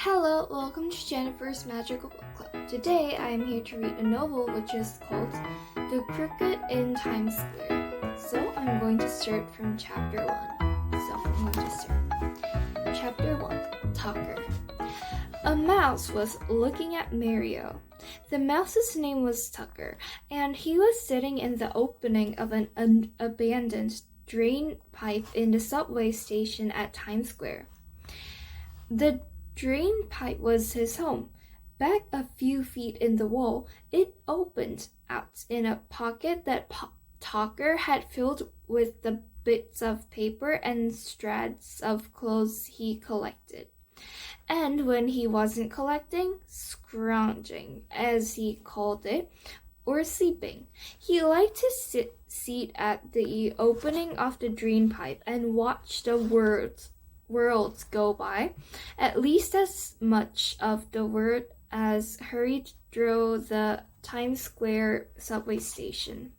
Hello, welcome to Jennifer's Magical Book Club. Today I am here to read a novel which is called The Cricket in Times Square. So I'm going to start from chapter 1. Chapter 1, Tucker. A mouse was looking at Mario. The mouse's name was Tucker, and he was sitting in the opening of an abandoned drain pipe in the subway station at Times Square. The drain pipe was his home. Back a few feet in the wall, it opened out in a pocket that Tucker had filled with the bits of paper and strads of clothes he collected. And when he wasn't collecting, scrounging, as he called it, or sleeping, he liked to sit at the opening of the drain pipe and watch the worlds go by, at least as much of the world as hurried through the Times Square subway station.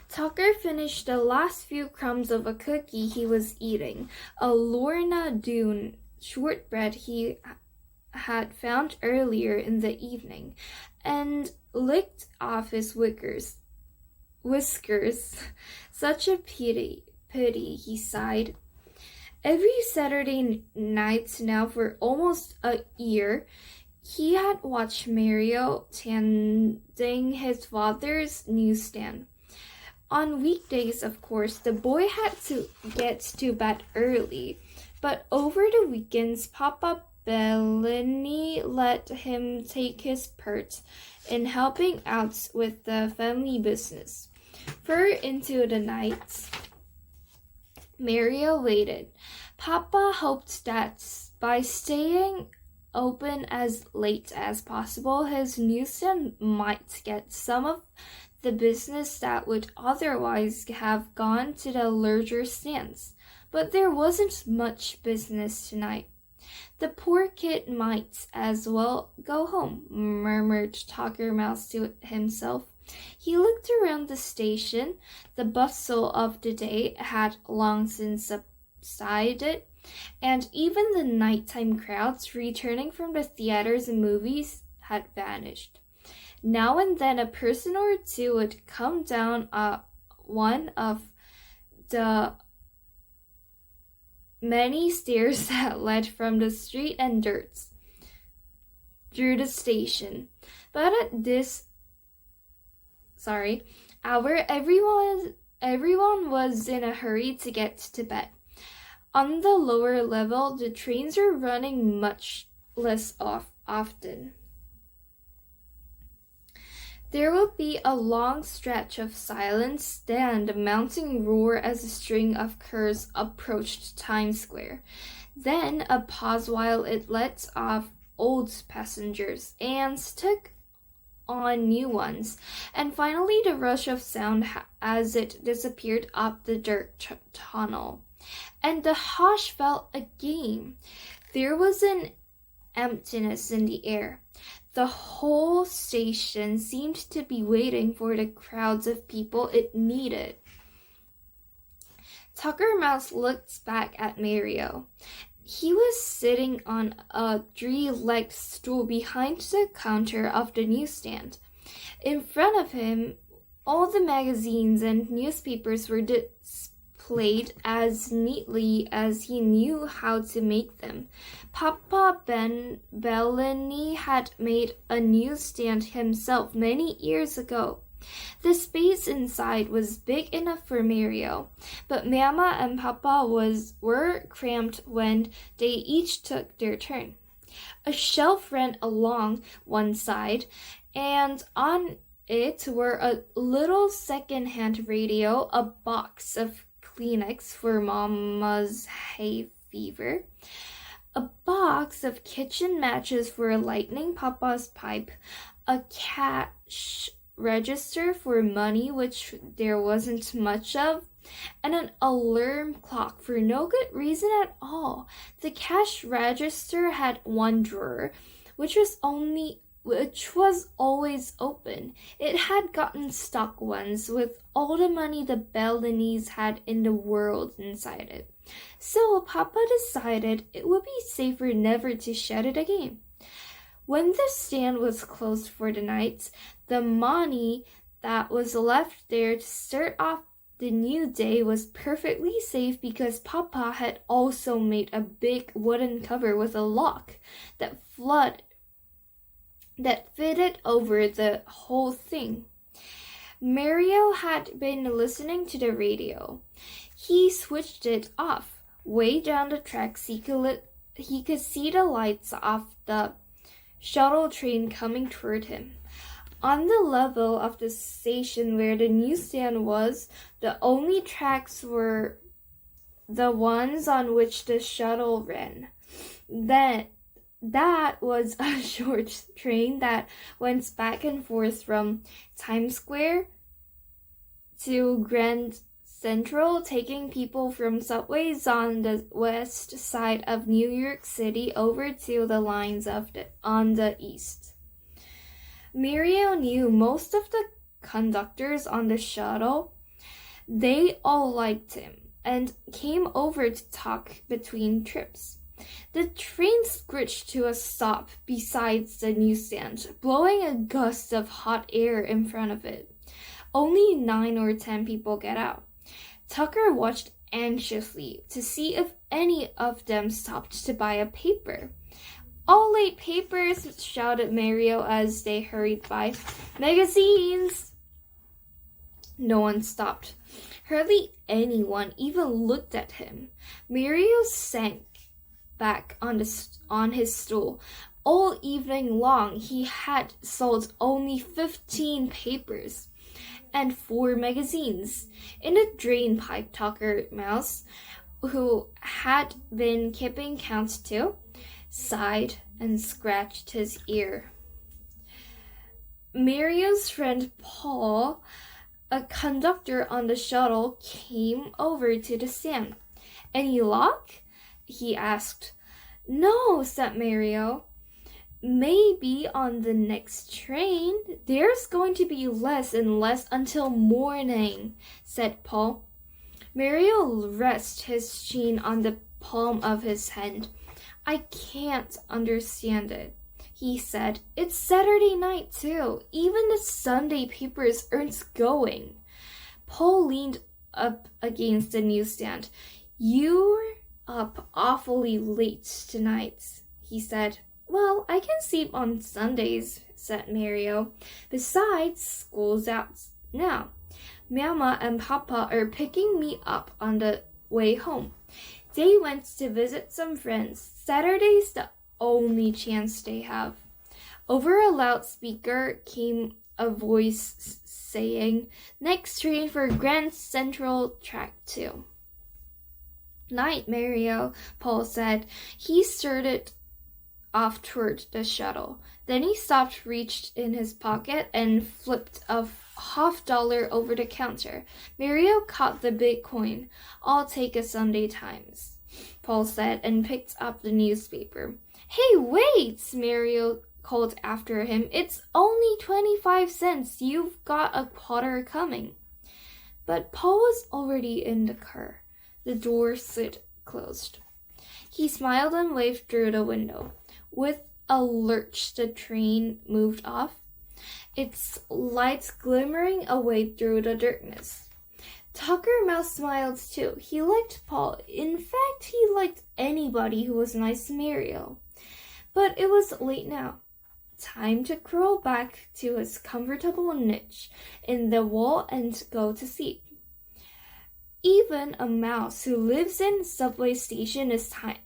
Tucker finished the last few crumbs of a cookie he was eating, a Lorna Doone shortbread he had found earlier in the evening, and licked off his whiskers. Such a pity, he sighed. Every Saturday night now for almost a year, he had watched Mario tending his father's newsstand. On weekdays, of course, the boy had to get to bed early, but over the weekends, Papa Bellini let him take his part in helping out with the family business. Far into the night, Mario waited. Papa hoped that by staying open as late as possible, his newsstand might get some of the business that would otherwise have gone to the larger stands. But there wasn't much business tonight. The poor kid might as well go home, murmured Tucker Mouse to himself. He looked around the station. The bustle of the day had long since subsided, and even the nighttime crowds returning from the theaters and movies had vanished. Now and then a person or two would come down one of the many stairs that led from the street and dirt through the station. But at this hour, everyone was in a hurry to get to bed. On the lower level, the trains were running much less often. There would be a long stretch of silence, then the mounting roar as a string of cars approached Times Square. Then a pause while it let off old passengers and took on new ones, and finally the rush of sound as it disappeared up the dirt tunnel. And the hush fell again. There was an emptiness in the air. The whole station seemed to be waiting for the crowds of people it needed. Tucker Mouse looked back at Mario. He was sitting on a three-legged stool behind the counter of the newsstand. In front of him, all the magazines and newspapers were displayed as neatly as he knew how to make them. Papa Bellini had made a newsstand himself many years ago. The space inside was big enough for Mario, but Mama and Papa were cramped when they each took their turn. A shelf ran along one side, and on it were a little second-hand radio, a box of Kleenex for Mama's hay fever, a box of kitchen matches for lighting Papa's pipe, a cash register for money, which there wasn't much of, and an alarm clock for no good reason at all. The cash register had one drawer, which was always open. It had gotten stuck once with all the money the Bellinis had in the world inside it. So Papa decided it would be safer never to shut it again. When the stand was closed for the night, the money that was left there to start off the new day was perfectly safe because Papa had also made a big wooden cover with a lock that fitted over the whole thing. Mario had been listening to the radio. He switched it off. Way down the tracks, he could see the lights of the shuttle train coming toward him. On the level of the station where the newsstand was, the only tracks were the ones on which the shuttle ran. That was a short train that went back and forth from Times Square to Grand Central, taking people from subways on the west side of New York City over to the lines on the east. Mario knew most of the conductors on the shuttle. They all liked him and came over to talk between trips. The train screeched to a stop beside the newsstand, blowing a gust of hot air in front of it. Only 9 or 10 people get out. Tucker watched anxiously to see if any of them stopped to buy a paper. "All late papers!" shouted Mario as they hurried by. "Magazines!" No one stopped. Hardly anyone even looked at him. Mario sank back on his stool. All evening long, he had sold only 15 papers and 4 magazines. In the drain pipe, Tucker Mouse, who had been keeping count too, sighed and scratched his ear. Mario's friend Paul, a conductor on the shuttle, came over to the stand. "Any luck?" he asked. "No," said Mario. "Maybe on the next train. There's going to be less and less until morning," said Paul. Mario rested his chin on the palm of his hand. "I can't understand it," he said. "It's Saturday night too. Even the Sunday papers aren't going." Paul leaned up against the newsstand. "You're up awfully late tonight," he said. "Well, I can sleep on Sundays," said Mario. "Besides, school's out now. Mama and Papa are picking me up on the way home. They went to visit some friends. Saturday's the only chance they have." Over a loudspeaker came a voice saying, "Next train for Grand Central Track 2. "Night, Mario," Paul said. He started off toward the shuttle. Then he stopped, reached in his pocket, and flipped a $50 over the counter. Mario caught the big coin. "I'll take a Sunday Times," Paul said, and picked up the newspaper. "Hey, wait!" Mario called after him. "It's only 25 cents. You've got a quarter coming." But Paul was already in the car. The door slid closed. He smiled and waved through the window. With a lurch, the train moved off, its lights glimmering away through the darkness. Tucker Mouse smiled too. He liked Paul. In fact, he liked anybody who was nice to Mario. But it was late now. Time to crawl back to his comfortable niche in the wall and go to sleep. Even a mouse who lives in a subway station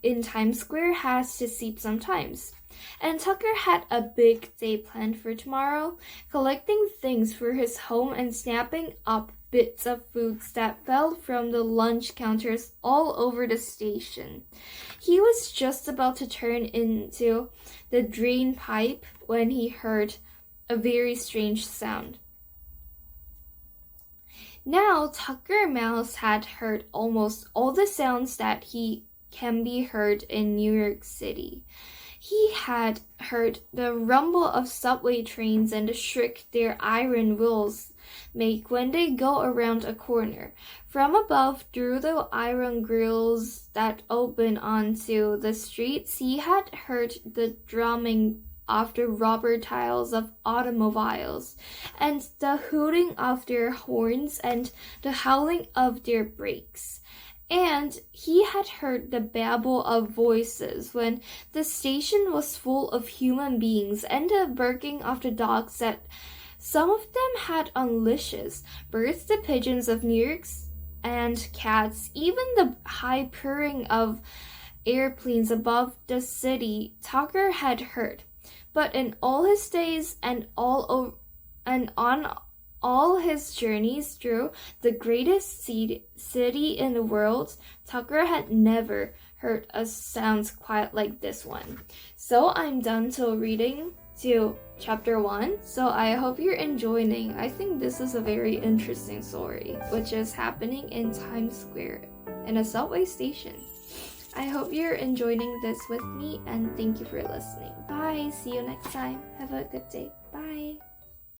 in Times Square has to sleep sometimes. And Tucker had a big day planned for tomorrow, collecting things for his home and snapping up bits of foods that fell from the lunch counters all over the station. He was just about to turn into the drain pipe when he heard a very strange sound. Now, Tucker Mouse had heard almost all the sounds that can be heard in New York City. He had heard the rumble of subway trains and the shriek their iron wheels make when they go around a corner. From above, through the iron grills that open onto the streets, he had heard the drumming of the rubber tires of automobiles, and the hooting of their horns, and the howling of their brakes. And he had heard the babble of voices when the station was full of human beings, and the barking of the dogs that some of them had on leashes, birds, the pigeons of New York, and cats, even the high purring of airplanes above the city. Tucker had heard. But in all his days and on all his journeys through the greatest city in the world, Tucker had never heard a sound quite like this one. So I'm done till reading to chapter 1. So I hope you're enjoying. I think this is a very interesting story, which is happening in Times Square in a subway station. I hope you're enjoying this with me, and thank you for listening. Bye. See you next time. Have a good day. Bye.